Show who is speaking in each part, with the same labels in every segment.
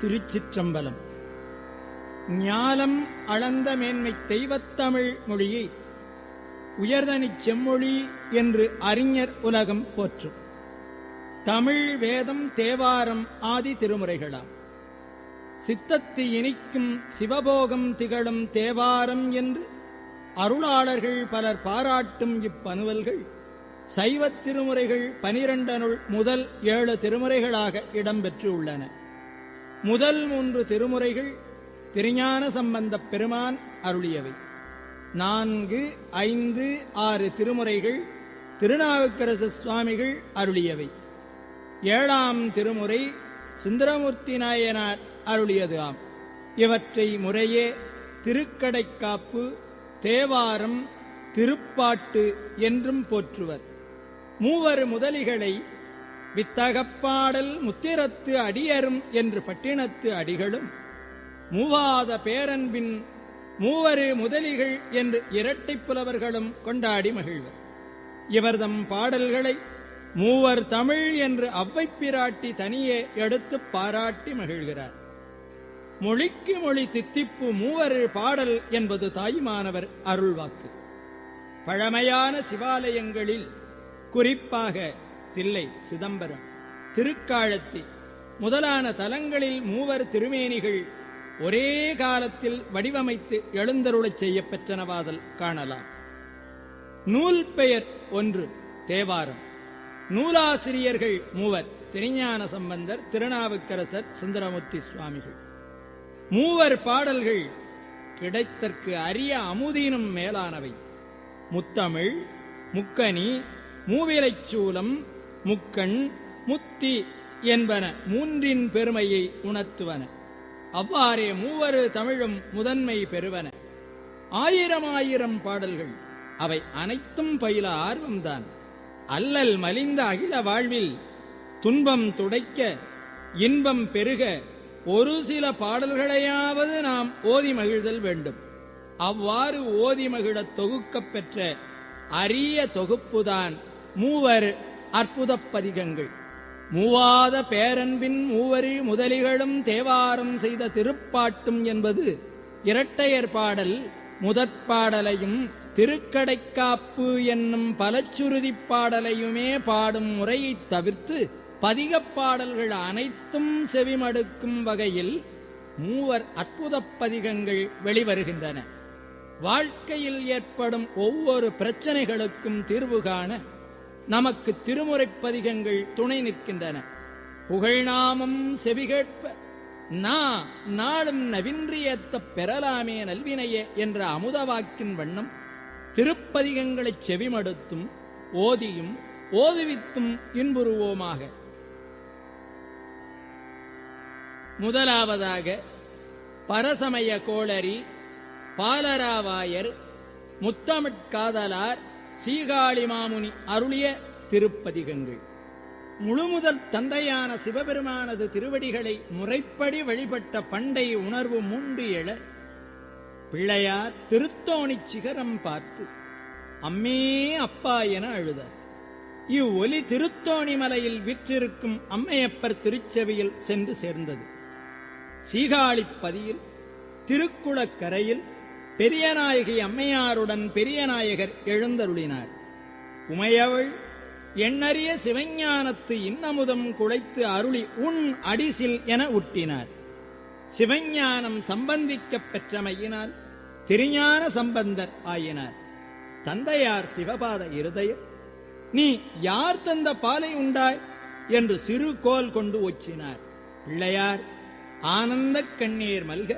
Speaker 1: திருச்சிற்றம்பலம். ஞாலம் அளந்த மேன்மை தெய்வத்தமிழ் மொழியை உயர்தனிச் செம்மொழி என்று அறிஞர் உலகம் போற்றும். தமிழ் வேதம் தேவாரம் ஆதி திருமுறைகளாம். சித்தத்து இனிக்கும் சிவபோகம் திகழும் தேவாரம் என்று அருளாளர்கள் பலர் பாராட்டும் இப்பனுவல்கள் சைவத் திருமுறைகள் 12 முதல் 7 திருமுறைகளாக இடம்பெற்று உள்ளன. முதல் 3 திருமுறைகள் திருஞான சம்பந்தப் பெருமான் அருளியவை. 4, 5, 6 திருமுறைகள் திருநாவுக்கரசு சுவாமிகள் அருளியவை. 7ஆம் திருமுறை சுந்தரமூர்த்தி நாயனார் அருளியது ஆம். இவற்றை முறையே திருக்கடைக்காப்பு, தேவாரம், திருப்பாட்டு என்றும் போற்றுவர். மூவர் முதலிகளை வித்தகப்பாடல் முத்திரத்து அடியரும் என்று பட்டினத்து அடிகளும், மூவாத பேரன்பின் மூவரு முதலிகள் என்று இரட்டைப் புலவர்களும் கொண்டாடி மகிழ்வர். இவர்தம் பாடல்களை மூவர் தமிழ் என்று அவ்வை பிராட்டி தனியே எடுத்துப் பாராட்டி மகிழ்கிறார். மொழிக்கு மொழி தித்திப்பு மூவரு பாடல் என்பது தாயுமானவர் அருள்வாக்கு. பழமையான சிவாலயங்களில், குறிப்பாக தில்லை, சிதம்பரம், திருக்காழத்தி முதலான தலங்களில் மூவர் திருமேனிகள் ஒரே காலத்தில் வடிவமைத்து எழுந்தருளச் செய்யப்பெற்றனவாதல் காணலாம். நூல் பெயர் 1 தேவாரம். நூலாசிரியர்கள் மூவர்: திருஞான சம்பந்தர், திருநாவுக்கரசர், சுந்தரமூர்த்தி சுவாமிகள். மூவர் பாடல்கள் கிடைத்தற்கு அரிய அமுதீனும் மேலானவை. முத்தமிழ், முக்கனி, மூவிலைச்சூலம், முக்கண், முத்தி என்பன மூன்றின் பெருமையை உணர்த்துவன. அவ்வாறே மூவரு தமிழும் முதன்மை பெறுவன. 1000 பாடல்கள். அவை அனைத்தும் பயில ஆர்வம்தான். அல்லல் மலிந்த அகில வாழ்வில் துன்பம் துடைக்க, இன்பம் பெருக ஒரு சில பாடல்களையாவது நாம் ஓதி மகிழ்தல் வேண்டும். அவ்வாறு ஓதி மகிழத் தொகுக்கப் பெற்ற அரிய தொகுப்புதான் மூவர் அற்புதப் பதிகங்கள். மூவாத பேரன்பின் மூவரு முதலிகளும் தேவாரம் செய்த திருப்பாட்டும் என்பது இரட்டையர் பாடல் முதற்பாடலையும் திருக்கடைக்காப்பு என்னும் பலச்சுருதிப் பாடலையுமே பாடும் முறையைத் தவிர்த்து பதிகப் பாடல்கள் அனைத்தும் செவிமடுக்கும் வகையில் மூவர் அற்புதப் பதிகங்கள் வெளிவருகின்றன. வாழ்க்கையில் ஏற்படும் ஒவ்வொரு பிரச்சனைகளுக்கும் தீர்வு காண நமக்கு திருமுறைப் பதிகங்கள் துணை நிற்கின்றன. புகழ்நாமம் செவிகேட்ப நாளும் நவின்றியேத்தப் பெறலாமே நல்வினையே என்ற அமுதவாக்கின் வண்ணம் திருப்பதிகங்களைச் செவிமடுத்தும் ஓதியும் ஓதுவித்தும் இன்புறுவோமாக. முதலாவதாக பரசமய கோளரி, பாலராவாயர், முத்தமிழ்காதலார், சீகாழி மாமுனி அருளிய திருப்பதிகங்கள். முழுமுதல் தந்தையான சிவபெருமானது திருவடிகளை முறைப்படி வழிபட்ட பண்டை உணர்வு மூண்டு எழ பிள்ளையார் திருத்தோணிச் சிகரம் பார்த்து அம்மே அப்பா என அழுதார். இவ்வொலி திருத்தோணி மலையில் விற்றிருக்கும் அம்மையப்பர் திருச்செவியில் சென்று சேர்ந்தது. சீகாழிப்பதியில் திருக்குளக்கரையில் பெரியநாயகி அம்மையாருடன் பெரியநாயகர் எழுந்தருளினார். உமையவள் எண்ணறிய சிவஞானத்து இன்னமுதம் குழைத்து அருளி உன் அடிசில் என உட்டினார். சிவஞானம் சம்பந்திக்கப் பெற்றமையினால் திருஞான சம்பந்தர் ஆயினார். தந்தையார் சிவபாத இருதயர், நீ யார் தந்த பாலை உண்டாய் என்று சிறு கோல் கொண்டு ஒச்சினார். பிள்ளையார் ஆனந்தக் கண்ணீர் மல்க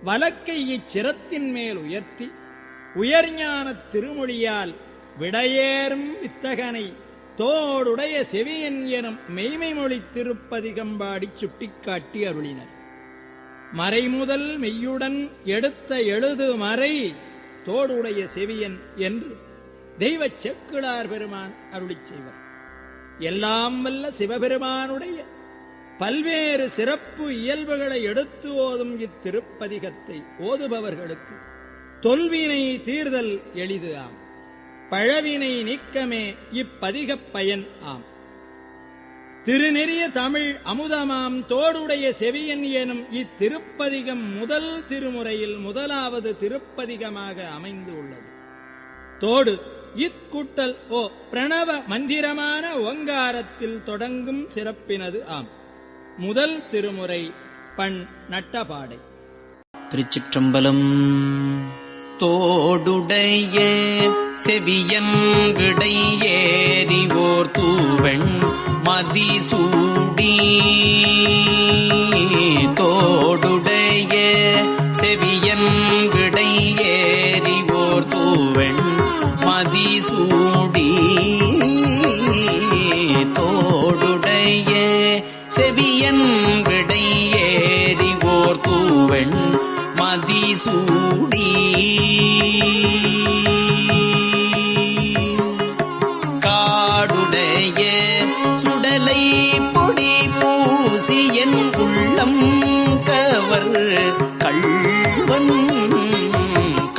Speaker 1: வலக்கை இச்சிரத்தின் மேல் உயர்த்தி உயர்ஞானத் திருமொழியால் விடையேறும் வித்தகனை தோடுடைய செவியன் எனும் மெய்மை மொழி திருப்பதிகம்பாடி சுட்டிக்காட்டி அருளினர். மறைமுதல் மெய்யுடன் எடுத்த எழுது மறை தோடுடைய செவியன் என்று தெய்வச் செக்கிழார் பெருமான் அருளிச் செய்வர். எல்லாம் வல்ல சிவபெருமானுடைய பல்வேறு சிறப்பு இயல்புகளை எடுத்து ஓதும் இத்திருப்பதிகத்தை ஓதுபவர்களுக்கு தொல்வினை தீர்தல் எளிது ஆம். பழவினை நீக்கமே இப்பதிகப் பயன் ஆம். திருநெறிய தமிழ் அமுதமாம் தோடுடைய செவியன் எனும் இத்திருப்பதிகம் முதல் திருமுறையில் முதலாவது திருப்பதிகமாக அமைந்து உள்ளது. தோடு இக்கூட்டல் ஓ பிரணவ மந்திரமான ஓங்காரத்தில் தொடங்கும் சிறப்பினது ஆம். முதல் திருமுறை பண் நட்டபாடை.
Speaker 2: திருச்சிற்றம்பலம். தோடுடைய செவியன் விடை ஏறிவோர் தூவெண் மதிசூடி. தோடுடைய செவியன் விடை ஏறிவோர் தூவெண் மதிசூடி. தோடுடைய செவியன் விடை ஏறிவோர் தூவெண் மதிசூடி. காடுடைய சுடலை பொடி பூசியன் உள்ளம் கவர் கள்வன்.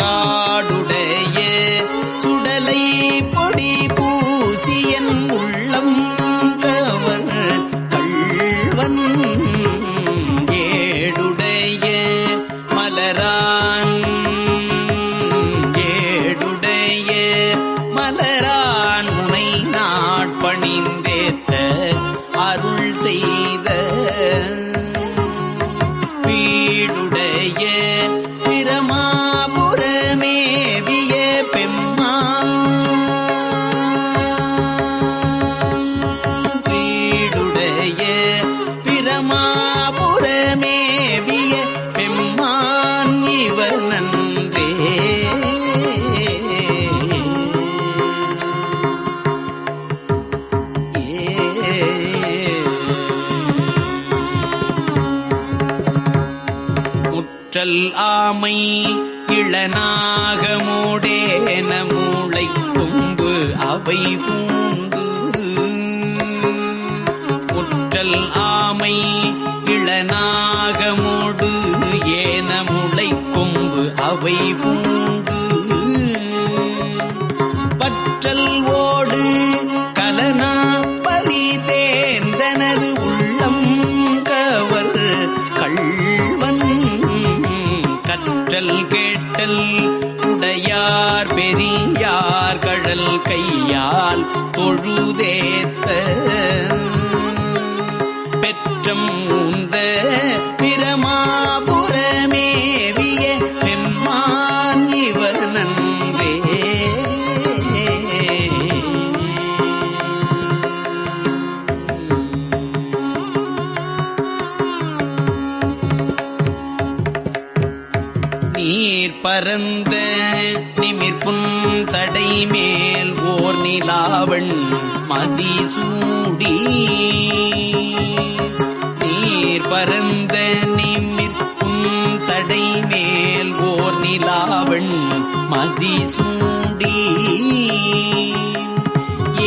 Speaker 2: காடுடைய சுடலை பொடி பூசியன் உள்ளம் கவர் கள்வன். ஏடுடைய மலரான் ஏடுடைய மலரான் உனை நாட்பணிந்தேத்த அருள் செய்த. வீடுடைய பிரமாபுரமேவிய பெம்மான். வீடுடைய பிரமாபுரமேவிய பெம்மான் இவனன்றே. முற்றல் ஆமை இளநாகமோடேன மூளை கொம்பு அவை பூண்டு. முற்றல் ஆமை இளநாகமோடு ஏன முளை கொம்பு அவை பூண்டு. பற்றல் ஓடு கலனா பலி தேர்ந்தனது உள்ளம் கவர் கள்வன். கற்றல் கேட்டல் உடையார் பெரியார் கழல் கையால் தொழுதேத்த. பெற்றம் உந்த பிரமாபுரமேவிய பெம்மான் இவர் நன்றே. நீர் பரந்த நிமிர்புன் சடை மேல் ஓர் நிலாவண் மதிசூடி. நீர் பரந்த நிமிர்புன் சடை மேல் ஓர் நிலாவண் மதிசூடி.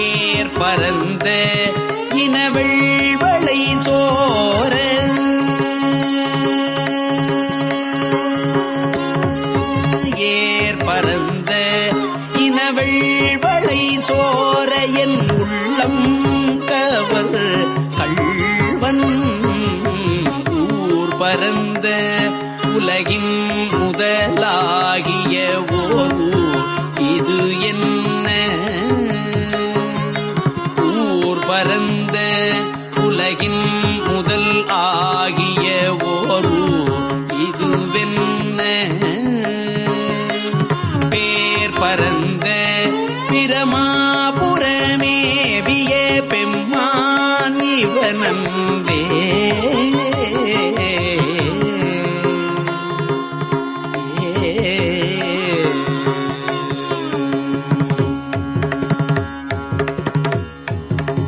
Speaker 2: ஏர் பரந்த இனவெள்வளை சோர. பரந்த இனவெள்வளை சோர என் உள்ளம் கவர் கள்வன். ஊர் பரந்த உலகின் முதலாகிய ஓர் இது என்ன. ஊர் பரந்த உலகின் முதல் ஆகிய ஓர் இதுவென்ன. பரந்த பிரமாபுரமேவிய பெம்மான் இவனன்றே.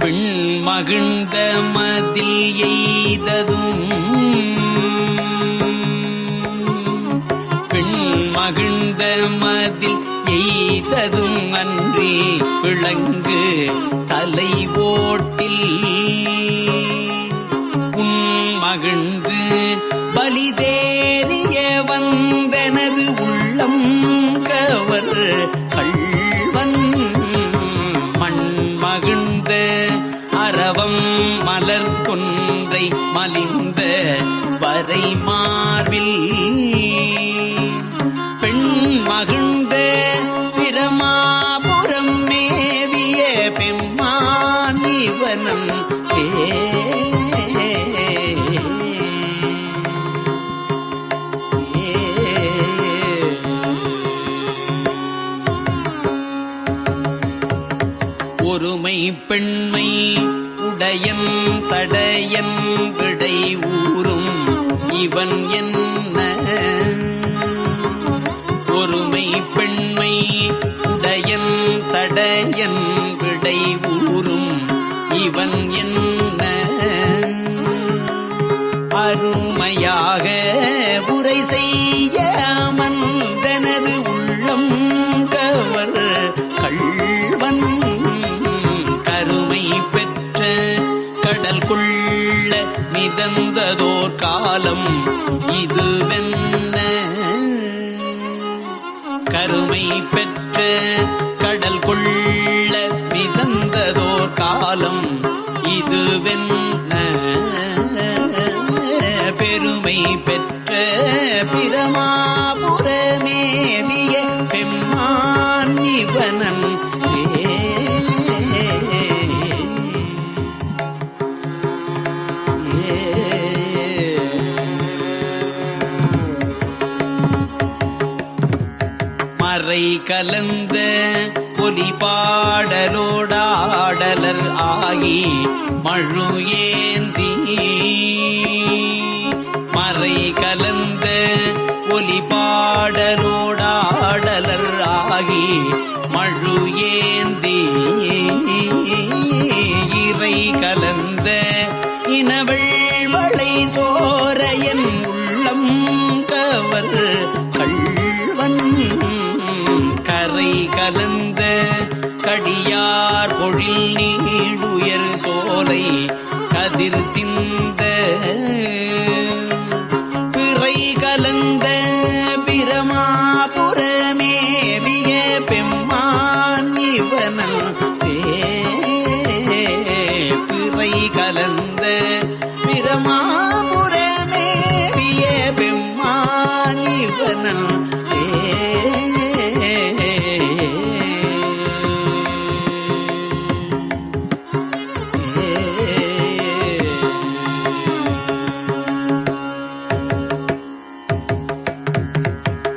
Speaker 2: பின் மகிழ்ந்த மதில் எய்ததும் பின் மகிழ்ந்த மதில் எய்ததும் அன்றி விளங்கு தலை ஓட்டில். உன் மகிழ்ந்து பலிதேறிய வந்தனது உள்ளம் கவர் கள்வன். மண் மகிழ்ந்த அரவம் மல கொன்றை மலிந்த வரை மார்பில் பெண் மகிழ்ந்த பிரமாபுரம் மேவிய பெம்மான் இவனம் ஒருமை பெண்மை உடையன் சடையன் விடை ஊரும் இவன் என்ன ஒருமை பெண்மை உடையன் சடையன் விடை ஊரும் இவன் என்ன அருமையாக உரை செய்ய மந்தனது உள்ளம் கவர் கள்வன் கருமை பெற்ற கடல் கொள்ள மிதந்ததோர் காலம் இதுவென்ன கருமை பெற்ற கடல் கொள்ள மிதந்ததோர் காலம் இதுவென்ன பெருமை பெற்ற பிரமாபுரமேவிய பெம்மான் இவனம் மறை கலந்த ஒலி பாடலோடாடலர் ஆகி மழு ஏந்தி மறை கலந்த ஒலி பாடலோடாடலர் ஆகி மழு ஏந்தி இறை கலந்த இனவள் வளை சோரையன் உள்ளம் கவர் கள்வன் கரை கலந்த கடியார் பொழில் நீடுயர் சோலை கதிர் சிந்த பிறை கலந்த பிரமாபுரமேவிய பெம்மான் இவனன் பிறை கலந்த பிரமாபுரமேவிய பெம்மான் இவனன்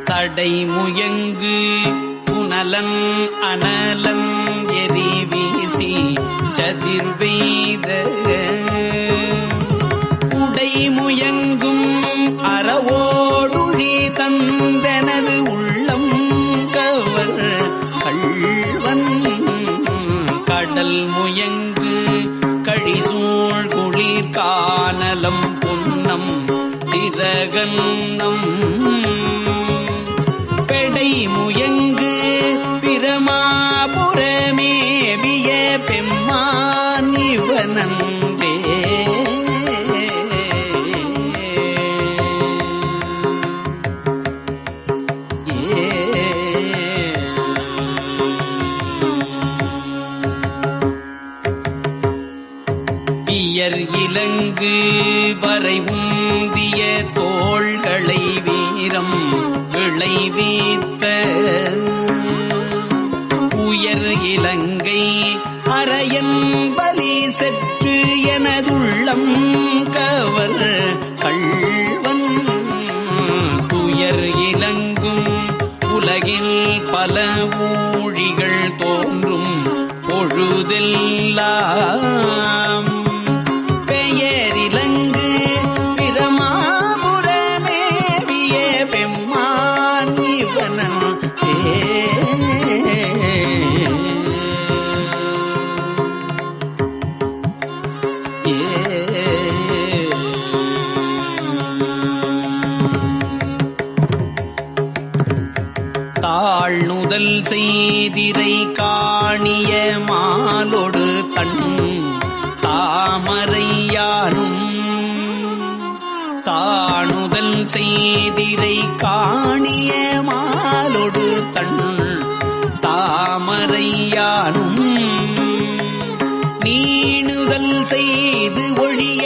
Speaker 2: சடை முயங்கு புனலன் அனலன் எரி வீசி சதிர்வெய்த உடை முயங்கும் அறவோடுழி தந்தனது உள்ளம் கவர் கள்வன் கடல் முயங்கு கழிசூழ் குளிர் கானலம் பொன்னம் சிறகன்னம் பெடை முயங்கு பிரமாபுரமேவிய பெம்மான் இவனன்றே பியர் இலங்கு வரை உந்திய தோள்களை வீரம் விளைவித்த உயர் இலங்கை அரையன் பலி செற்று எனதுள்ளம் கவர் கள்வன் துயர் இலங்கும் உலகில் பல ஊழிகள் தோன்றும் பொழுதெல்லாம் பெயரிலங்கு பிரமாபுரமேவிய பெம்மான் இவனன் தாழ்நுதல் செய்திரை காணிய மாலொடு தன் தாமரையானும் தாணுதல் செய்திரை காணிய மாலொடு தன் தாமரையானும் நீணுதல் செய்து ஒழிய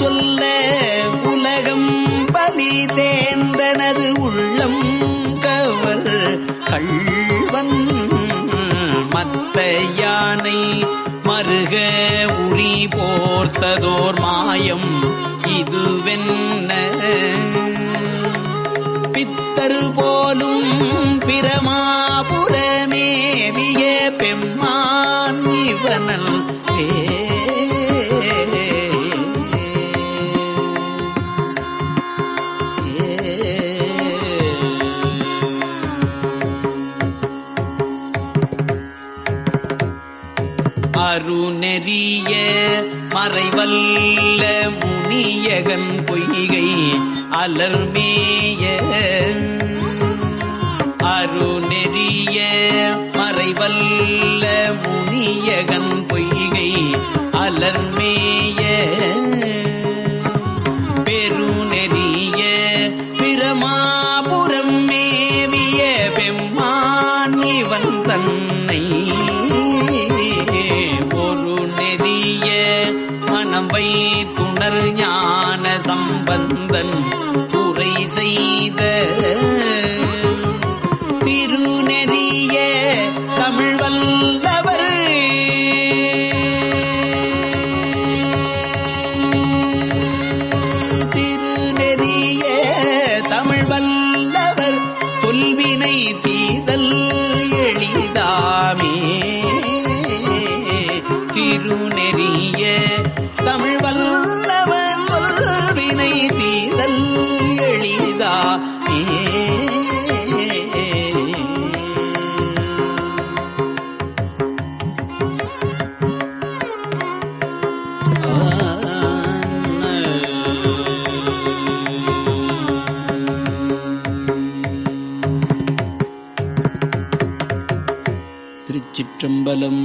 Speaker 2: சொல்ல உலகம் பலி தேர்ந்தனது உள்ளம் கவர் கள்வன் மத்த யானை மருக உரி போர்த்ததோர் மாயம் இதுவென்ன பித்தரு போலும் பிரமாபுரமேவிய பெம்மான் இவனல் அருநெறிய மறைவல்ல முனியகன் பொய்கை அலர்மேய அருநெறிய மறைவல்ல முனியகன் பொய்கை அலர்மேய பெருநெறிய பிரமாபுரம் மேவிய பெம்மான் இவன் தன்னை ஒரு நெறிய மனவை துணர் ஞான சம்பந்தன் உரை செய்த திருநெறிய தமிழ் வல்லவர் திருநெறிய தமிழ் வல்லவர் தொல்வினை தீதல் எளிதாமே திருநெறிய தமிழ் வல்லவர் தொல்வினை தீதல் எளிதாமே திருச்சிற்றம்பலம்.